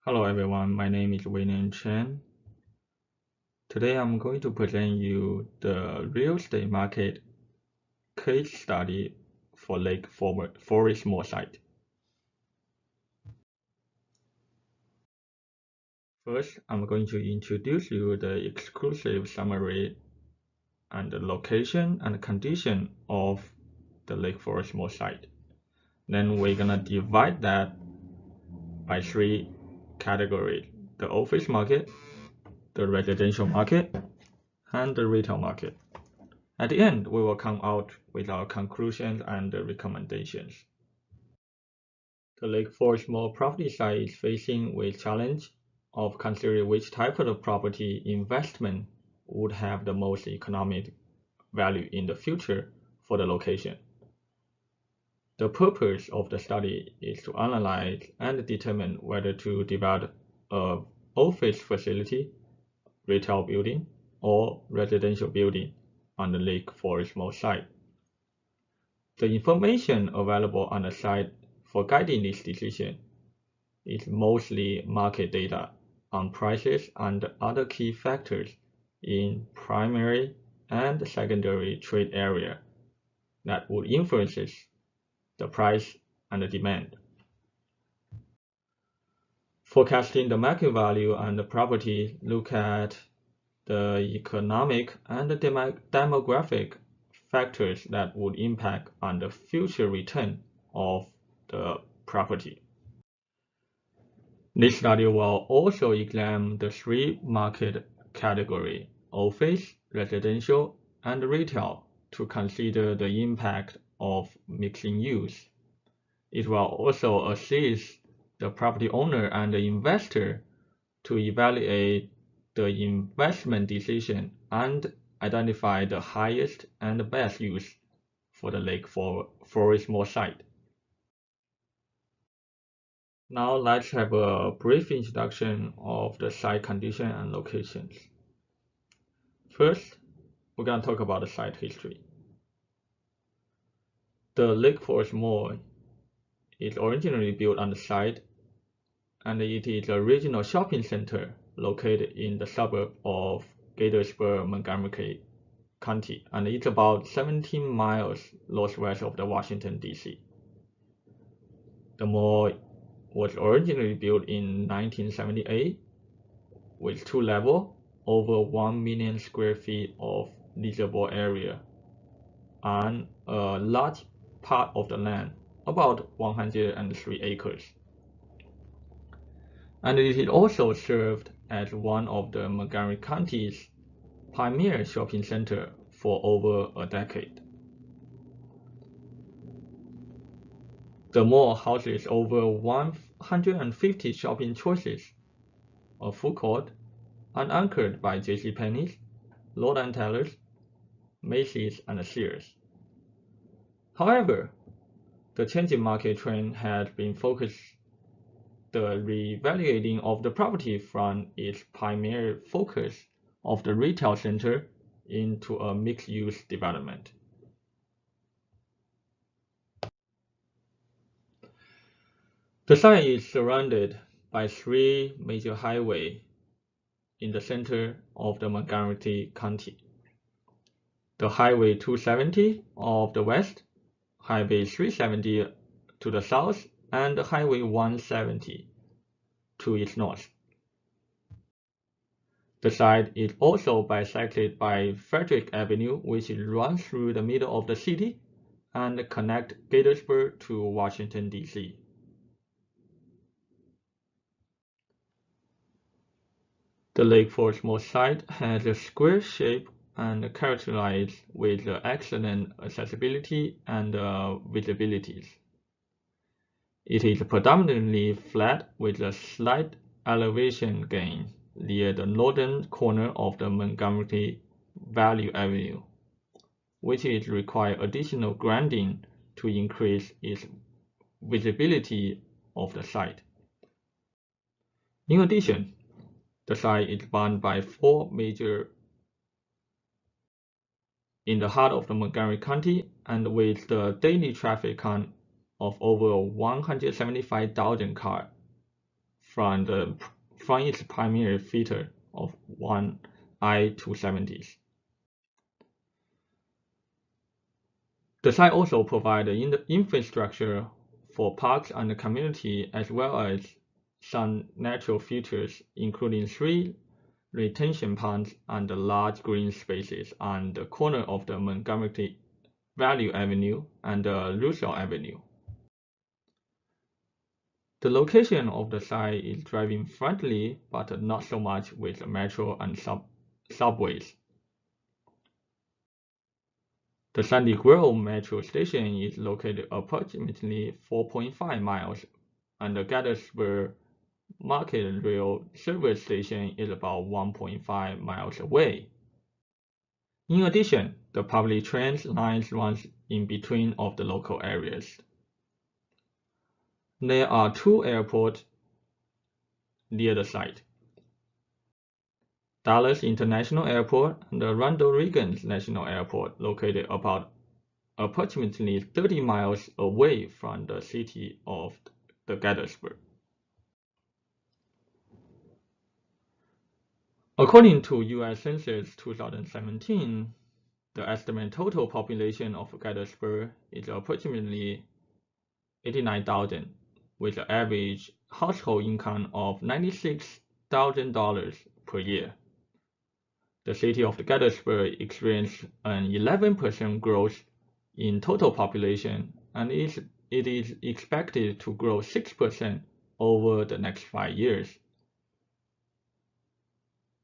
Hello everyone, my name is Chen. Today I'm going to present you the real estate market case study for Lake Forest Mall site. First, I'm going to introduce you the exclusive summary and the location and condition of the Lake Forest Mall site. Then we're gonna divide that by three categories: the office market, the residential market, and the retail market. At the end, we will come out with our conclusions and recommendations. The Lake Forest Mall property site is facing with challenge of considering which type of property investment would have the most economic value in the future for the location. The purpose of the study is to analyze and determine whether to develop an office facility, retail building, or residential building on the Lake Forest Mall site. The information available on the site for guiding this decision is mostly market data on prices and other key factors in primary and secondary trade area that would influence the price and the demand. Forecasting the market value and the property look at the economic and the demographic factors that would impact on the future return of the property. This study will also examine the three market categories: office, residential, and retail, to consider the impact of mixing use. It will also assist the property owner and the investor to evaluate the investment decision and identify the highest and best use for the Lake Forest Mall site. Now let's have a brief introduction of the site condition and locations. First, we're going to talk about the site history. The Lake Forest Mall is originally built on the site, and it is a regional shopping center located in the suburb of Gettysburg, Montgomery County, and it's about 17 miles northwest of the Washington, D.C. The mall was originally built in 1978 with two levels, over 1 million square feet of leasable area, and a large part of the land, about 103 acres. And it is also served as one of the Montgomery County's premier shopping center for over a decade. The mall houses over 150 shopping choices, a food court, and anchored by JCPenney's, Lord & Taylor's, Macy's, and Sears. However, the changing market trend has been focused the reevaluating of the property from its primary focus of the retail center into a mixed-use development. The site is surrounded by three major highways in the center of the Montgomery County: the Highway 270 of the west, Highway 370 to the south, and Highway 170 to its north. The site is also bisected by Frederick Avenue, which runs through the middle of the city and connects Gettysburg to Washington, D.C. The Lake Forest Mall site has a square shape and characterized with excellent accessibility and visibilities. It is predominantly flat with a slight elevation gain near the northern corner of the Montgomery Valley Avenue, which is require additional grading to increase its visibility of the site. In addition, the site is bounded by four major in the heart of the Montgomery County, and with the daily traffic count of over 175,000 cars, from its primary feature of 1 I-270s. The site also provides infrastructure for parks and the community, as well as some natural features, including 3 retention ponds and large green spaces on the corner of the Montgomery Valley Avenue and Roosevelt Avenue. The location of the site is driving friendly, but not so much with the metro and subways. The Sandy Grove metro station is located approximately 4.5 miles, and the Gettysburg Market Rail service station is about 1.5 miles away. In addition, the public train lines run in between of the local areas. There are 2 airports near the site: Dallas International Airport and the Ronald Reagan National Airport, located about approximately 30 miles away from the city of the Gettysburg. According to U.S. Census 2017, the estimated total population of Gettysburg is approximately 89,000, with an average household income of $96,000 per year. The city of Gettysburg experienced an 11% growth in total population, and it is expected to grow 6% over the next 5 years.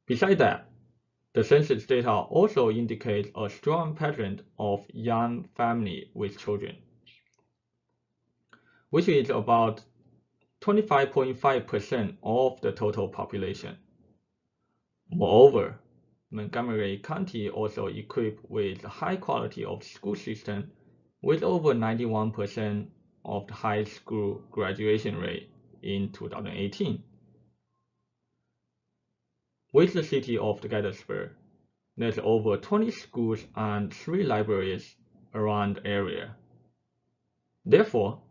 Besides that, the census data also indicates a strong pattern of young families with children, which is about 25.5% of the total population. Moreover, Montgomery County also equipped with a high quality of school system, with over 91% of the high school graduation rate in 2018. With the city of Gettysburg, there's over 20 schools and 3 libraries around the area. Therefore,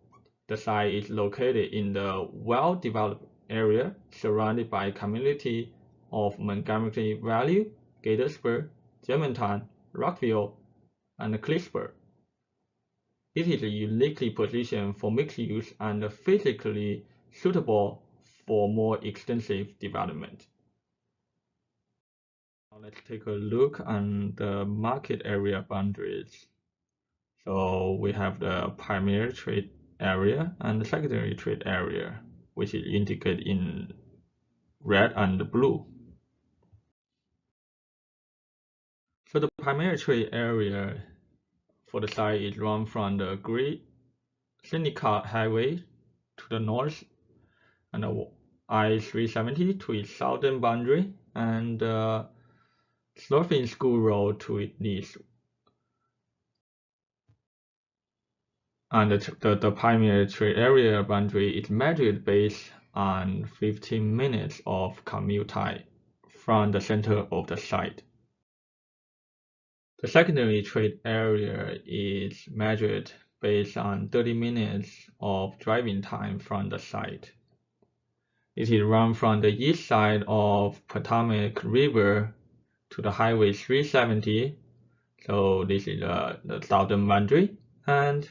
the site is located in the well-developed area surrounded by a community of Montgomery Valley, Gettysburg, Germantown, Rockville, and Cliffsburg. It is uniquely positioned for mixed use and physically suitable for more extensive development. Now let's take a look on the market area boundaries. So we have the primary trade area and the secondary trade area, which is indicated in red and blue. So the primary trade area for the site is run from the Great Seneca Highway to the north, and the I-370 to its southern boundary, and Surfing School Road to its east. And the primary trade area boundary is measured based on 15 minutes of commute time from the center of the site. The secondary trade area is measured based on 30 minutes of driving time from the site. It is run from the east side of Potomac River to the Highway 370, so this is the southern boundary, and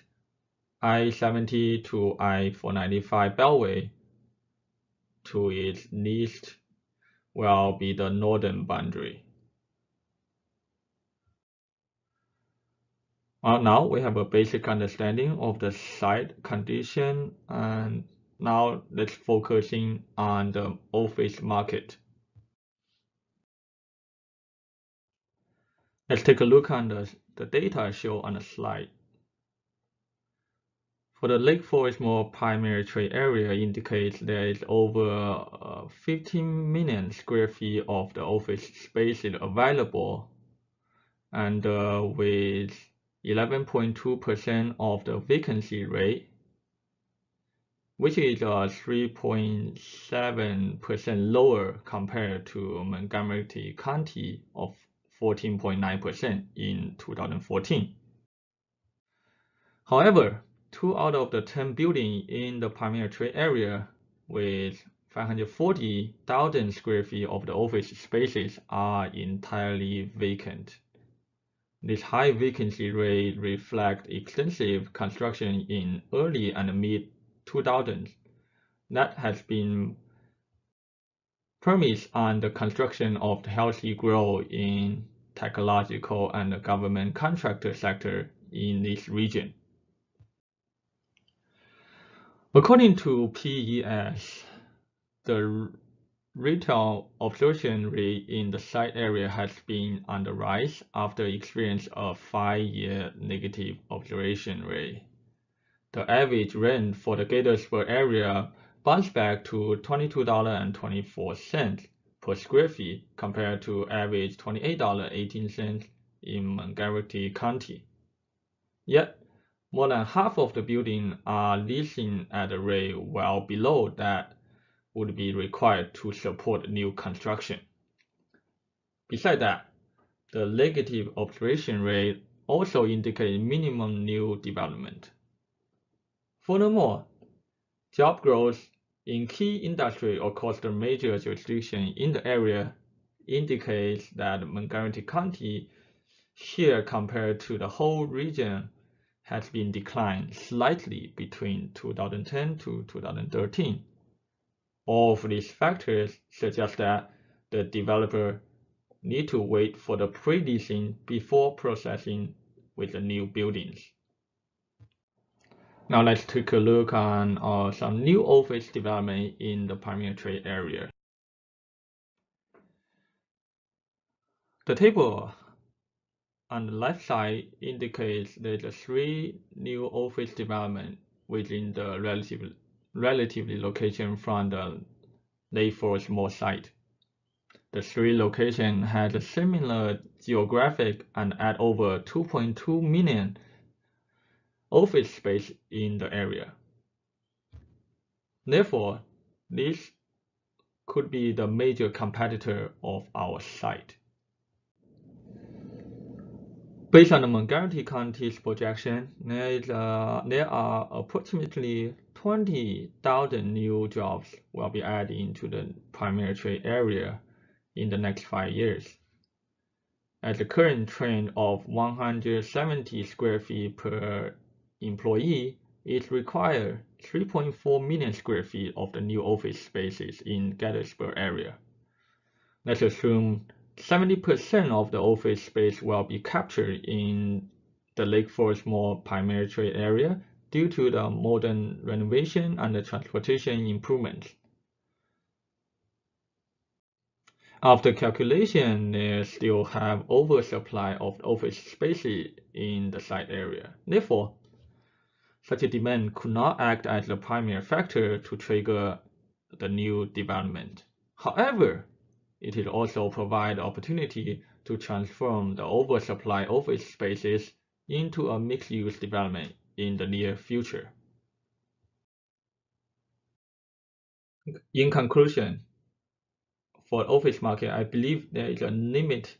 I-70 to I-495 Beltway to its east will be the northern boundary. Now we have a basic understanding of the site condition, and now let's focusing on the office market. Let's take a look on the data shown on the slide. For the Lake Forest Mall primary trade area indicates there is over 15 million square feet of the office spaces available, and with 11.2% of the vacancy rate, which is 3.7% lower compared to Montgomery County of 14.9% in 2014. However, 2 out of the 10 buildings in the primary trade area with 540,000 square feet of the office spaces are entirely vacant. This high vacancy rate reflects extensive construction in early and mid-2000s that has been premised on the construction of the healthy growth in technological and government contractor sector in this region. According to PES, the retail absorption rate in the site area has been on the rise after experiencing a 5-year negative absorption rate. The average rent for the Gaithersburg area bounced back to $22.24 per square feet compared to average $28.18 in Montgomery County. Yet, more than half of the buildings are leasing at a rate well below that would be required to support new construction. Besides that, the negative absorption rate also indicates minimum new development. Furthermore, job growth in key industries across the major jurisdictions in the area indicates that Montgomery County share compared to the whole region has been declined slightly between 2010 to 2013. All of these factors suggest that the developer need to wait for the pre-leasing before processing with the new buildings. Now let's take a look on some new office development in the Pioneer Trade area. The table on the left side indicates there's 3 new office development within the relatively location from the Lake Forest Mall site. The 3 locations had a similar geographic and add over 2.2 million office space in the area. Therefore, this could be the major competitor of our site. Based on the Montgomery County's projection, there are approximately 20,000 new jobs will be added into the primary trade area in the next 5 years. At the current trend of 170 square feet per employee, it requires 3.4 million square feet of the new office spaces in Gettysburg area. Let's assume 70% of the office space will be captured in the Lake Forest Mall primary trade area due to the modern renovation and the transportation improvements. After calculation, they still have oversupply of office spaces in the site area. Therefore, such a demand could not act as the primary factor to trigger the new development. However, it will also provide opportunity to transform the oversupply office spaces into a mixed-use development in the near future. In conclusion, for the office market, I believe there is a limited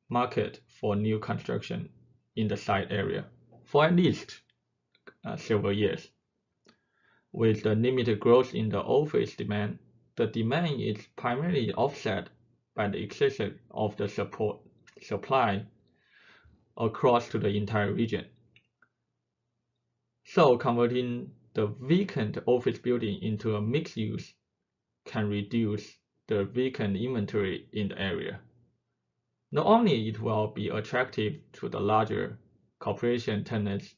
market for new construction in the site area for at least several years. With the limited growth in the office demand, the demand is primarily offset by the excess of the supply across to the entire region. So converting the vacant office building into a mixed use can reduce the vacant inventory in the area. Not only it will be attractive to the larger corporation tenants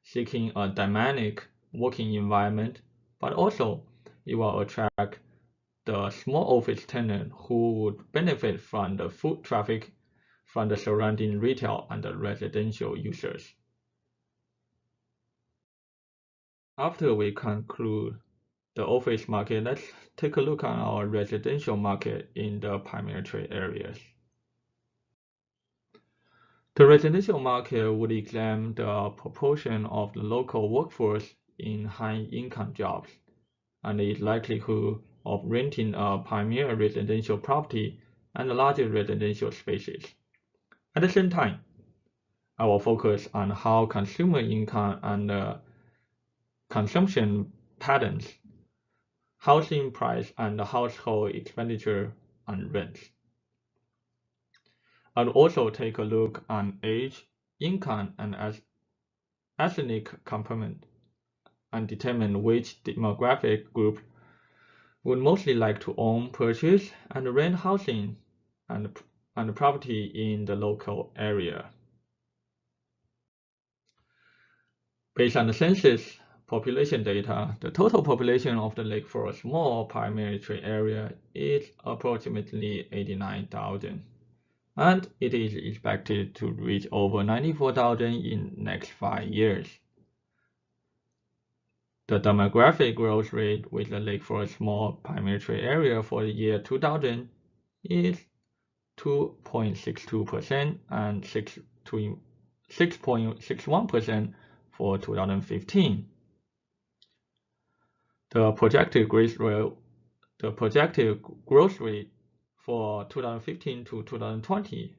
seeking a dynamic working environment, but also it will attract the small office tenant who would benefit from the foot traffic from the surrounding retail and the residential users. After we conclude the office market, let's take a look at our residential market in the primary trade areas. The residential market would examine the proportion of the local workforce in high-income jobs and the likelihood of renting a premier residential property and larger residential spaces. At the same time, I will focus on how consumer income and consumption patterns housing price and household expenditure and rents. I'll also take a look on age, income, and ethnic component and determine which demographic group would mostly like to own, purchase, and rent housing and property in the local area. Based on the census population data, the total population of the Lake Forest Mall primary trade area is approximately 89,000, and it is expected to reach over 94,000 in next 5 years. The demographic growth rate with the Lake Forest Mall primary trade area for the year 2000 is 2.62% and 6.61% for 2015. The projected growth rate for 2015 to 2020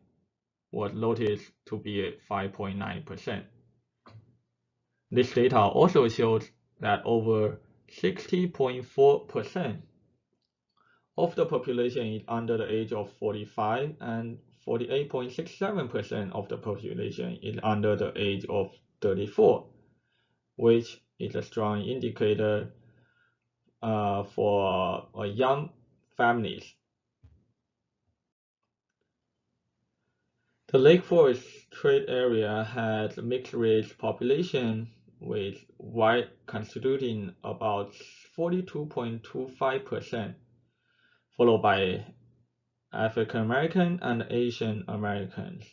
was noticed to be 5.9%. This data also shows that over 60.4% of the population is under the age of 45 and 48.67% of the population is under the age of 34, which is a strong indicator for young families. The Lake Forest trade area has a mixed race population, with white constituting about 42.25%, followed by African American and Asian Americans.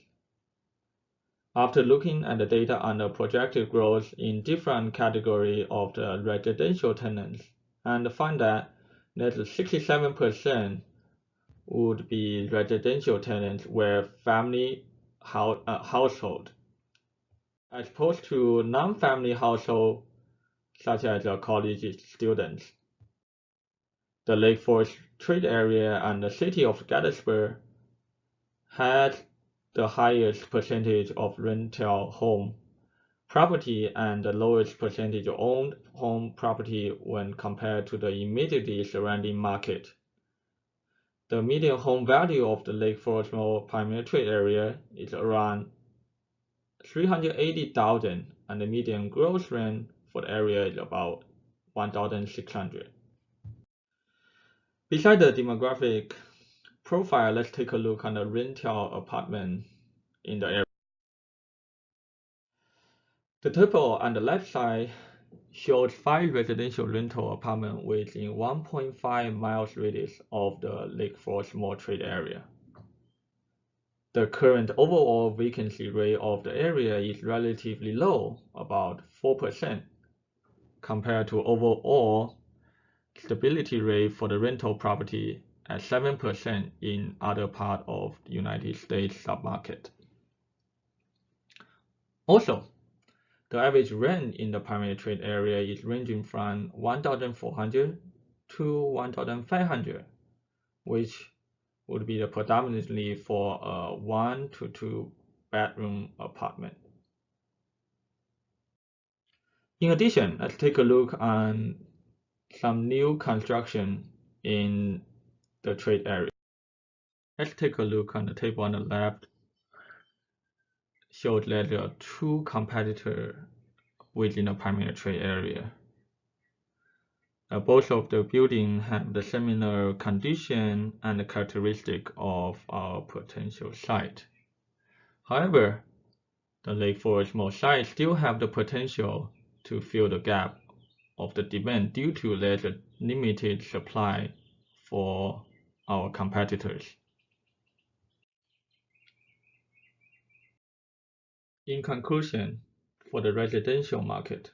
After looking at the data on the projected growth in different categories of the residential tenants, and find that 67% would be residential tenants where family household, as opposed to non-family household such as college students. The Lake Forest trade area and the city of Gettysburg had the highest percentage of rental home property and the lowest percentage of owned home property when compared to the immediately surrounding market. The median home value of the Lake Forest Mall primary trade area is around $380,000, and the median gross rent for the area is about $1,600. Besides the demographic profile, let's take a look on the rental apartment in the area. The table on the left side shows 5 residential rental apartments within 1.5 miles radius of the Lake Forest Mall trade area. The current overall vacancy rate of the area is relatively low, about 4%, compared to overall stability rate for the rental property at 7% in other parts of the United States submarket. Also, the average rent in the primary trade area is ranging from $1,400 to $1,500, which would be predominantly for a 1 to 2 bedroom apartment. In addition, let's take a look on some new construction in the trade area. Let's take a look on the table on the left. Shows that there are 2 competitors within the primary trade area. Both of the buildings have the similar condition and characteristic of our potential site. However, the Lake Forest Mall site still have the potential to fill the gap of the demand due to less limited supply for our competitors. In conclusion, for the residential market,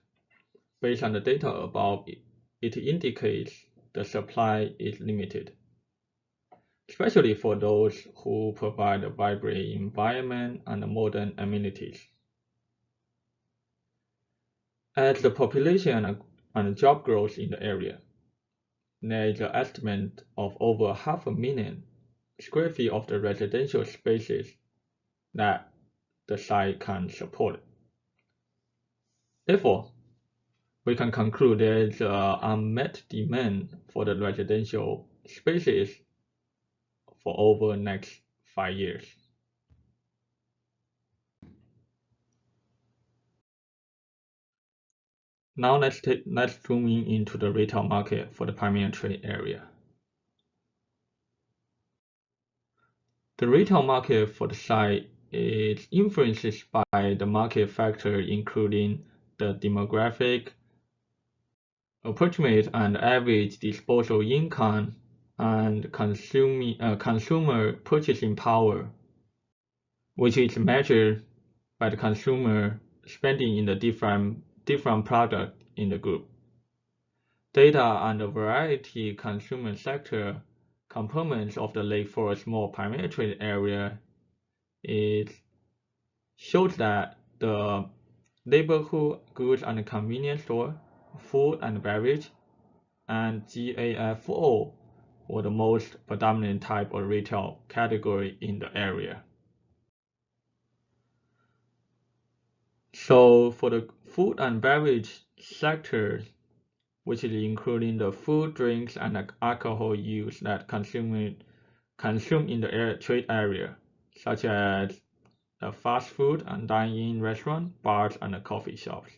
based on the data above, it indicates the supply is limited, especially for those who provide a vibrant environment and modern amenities. As the population and job growth in the area, there is an estimate of over 500,000 square feet of the residential spaces that the site can support. Therefore, we can conclude there is an unmet demand for the residential spaces for over the next 5 years. Now let's zoom in into the retail market for the primary trade area. The retail market for the site is influenced by the market factor including the demographic, approximate and average disposable income, and consumer purchasing power, which is measured by the consumer spending in the different products in the group. Data on the variety consumer sector components of the Lake Forest Mall primary trade area shows that the neighborhood goods and convenience store, food and beverage, and GAFO were the most predominant type of retail category in the area. So for the food and beverage sector, which is including the food, drinks, and alcohol use that consume in the trade area, such as the fast food and dine-in restaurant, bars, and coffee shops.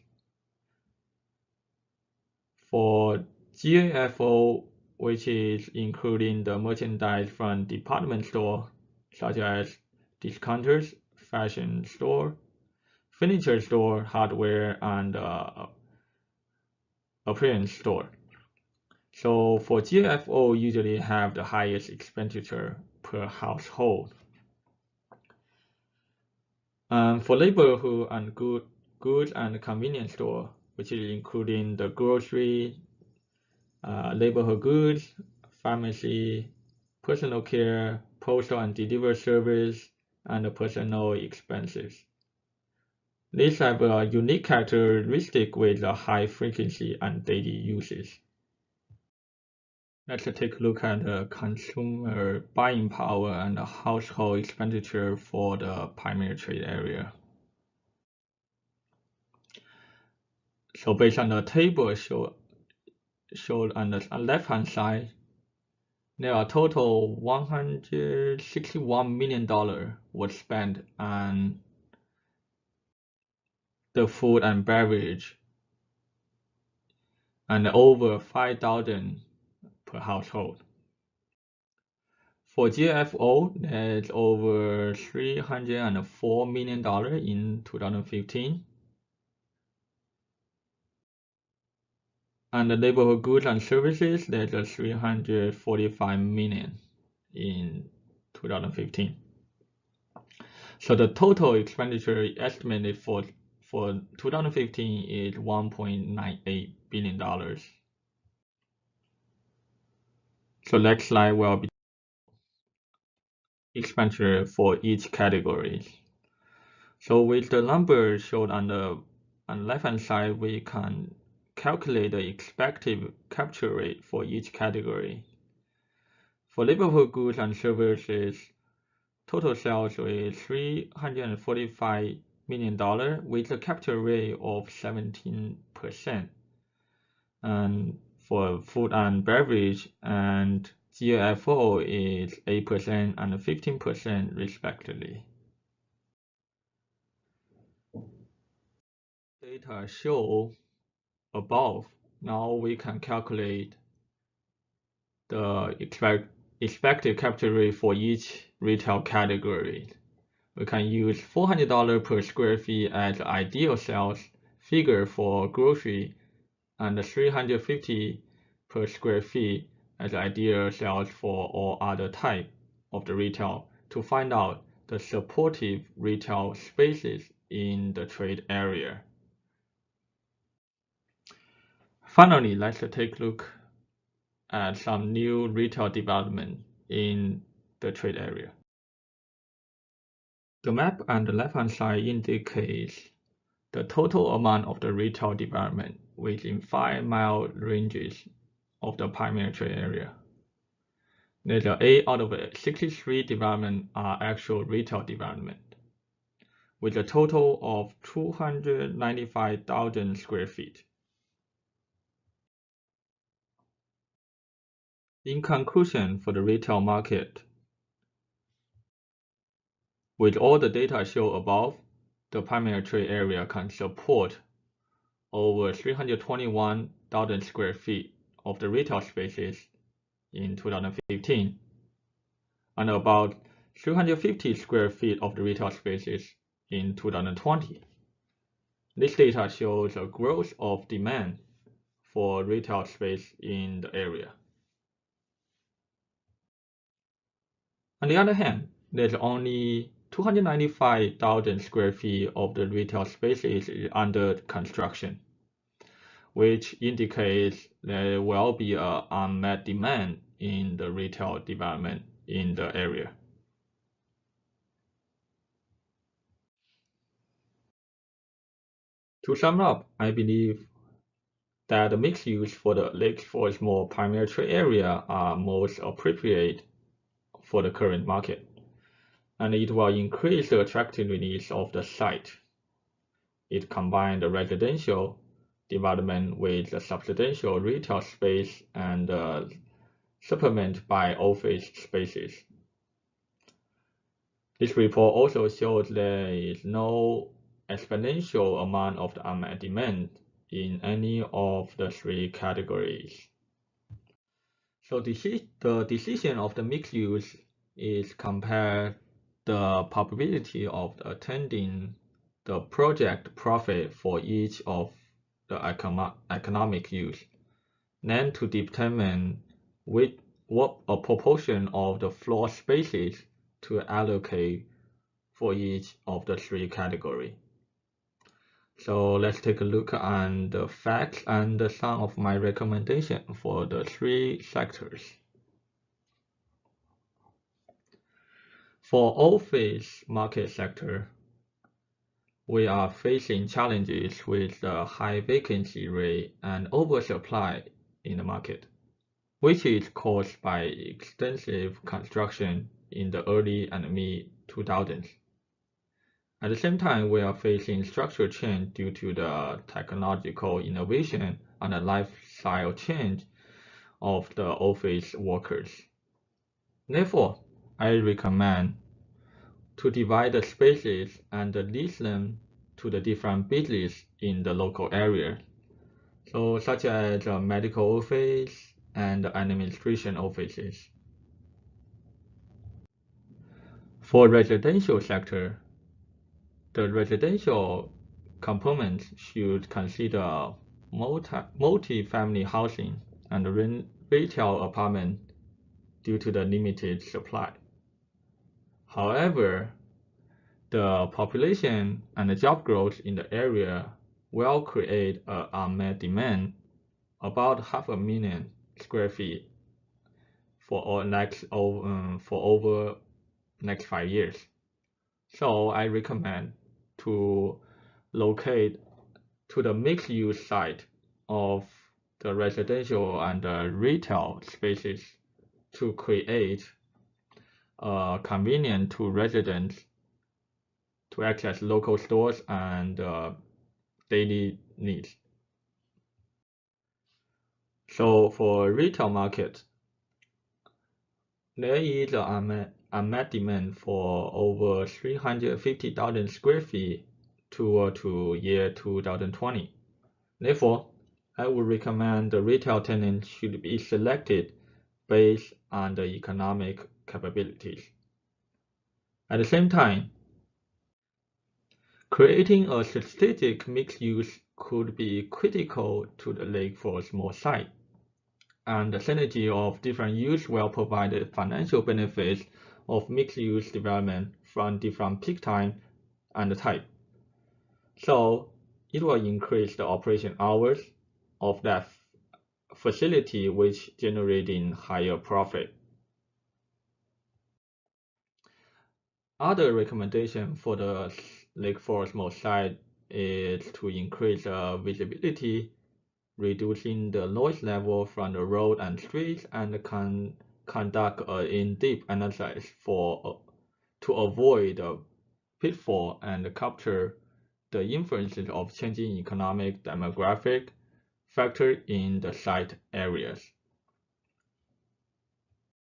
For GAFO, which is including the merchandise from department store, such as discounters, fashion store, furniture store, hardware, and appearance store. So for GAFO usually have the highest expenditure per household. For neighborhood and goods and convenience store, which is including the grocery, neighborhood goods, pharmacy, personal care, postal and delivery service, and the personal expenses. These have a unique characteristic with a high frequency and daily uses. Let's take a look at the consumer buying power and the household expenditure for the primary trade area. So based on the table showed on the left-hand side, there are total $161 million was spent on the food and beverage, and over 5,000 per household. For GAFO, there's over $304 million in 2015. And the neighborhood goods and services, there's a $345 million in 2015. So the total expenditure estimated for 2015 is $1.98 billion. So next slide will be expenditure for each category. So with the numbers shown on the left-hand side, we can calculate the expected capture rate for each category. For neighborhood goods and services, total sales is $345 million with a capture rate of 17%. And for food and beverage and GAFO is 8% and 15% respectively. Data show above, now we can calculate the expected capture rate for each retail category. We can use $400 per square feet as the ideal sales figure for grocery and $350 per square feet as the ideal sales for all other type of the retail to find out the supportive retail spaces in the trade area. Finally, let's take a look at some new retail development in the trade area. The map on the left-hand side indicates the total amount of the retail development within 5-mile ranges of the primary trade area. There's 8 out of 63 development are actual retail development, with a total of 295,000 square feet. In conclusion, for the retail market, with all the data shown above, the primary trade area can support over 321,000 square feet of the retail spaces in 2015, and about 350 square feet of the retail spaces in 2020. This data shows a growth of demand for retail space in the area. On the other hand, there's only 295,000 square feet of the retail spaces under construction, which indicates there will be an unmet demand in the retail development in the area. To sum up, I believe that the mixed use for the Lake Forest Mall primary trade area are most appropriate for the current market, and it will increase the attractiveness of the site. It combined the residential development with the substantial retail space and supplement by office spaces. This report also shows there is no exponential amount of the unmet demand in any of the three categories. So the decision of the mixed use is compare the probability of attending the project profit for each of the economic use, then to determine what a proportion of the floor spaces to allocate for each of the three categories. So let's take a look at the facts and some of my recommendation for the three sectors. For office market sector, we are facing challenges with the high vacancy rate and oversupply in the market, which is caused by extensive construction in the early and mid 2000s. At the same time, we are facing structural change due to the technological innovation and the lifestyle change of the office workers. Therefore, I recommend to divide the spaces and lease them to the different business in the local area, so such as the medical office and administration offices. For residential sector, the residential components should consider multi-family housing and retail apartment due to the limited supply. However, the population and the job growth in the area will create an unmet demand about 500,000 square feet for over next 5 years. So I recommend to locate to the mixed-use site of the residential and the retail spaces to create convenient to residents to access local stores and daily needs. So for retail market, there is an unmet demand for over 350,000 square feet to year 2020. Therefore, I would recommend the retail tenant should be selected based on the economic capabilities. At the same time, creating a strategic mixed use could be critical to the Lake Forest Mall site, and the synergy of different use will provide the financial benefits of mixed use development from different peak time and type. So it will increase the operation hours of that facility, which generating higher profit. Other recommendation for the Lake Forest Mall site is to increase visibility, reducing the noise level from the road and streets, and conduct an in-depth analysis to avoid the pitfall and capture the influences of changing economic demographic factor in the site areas.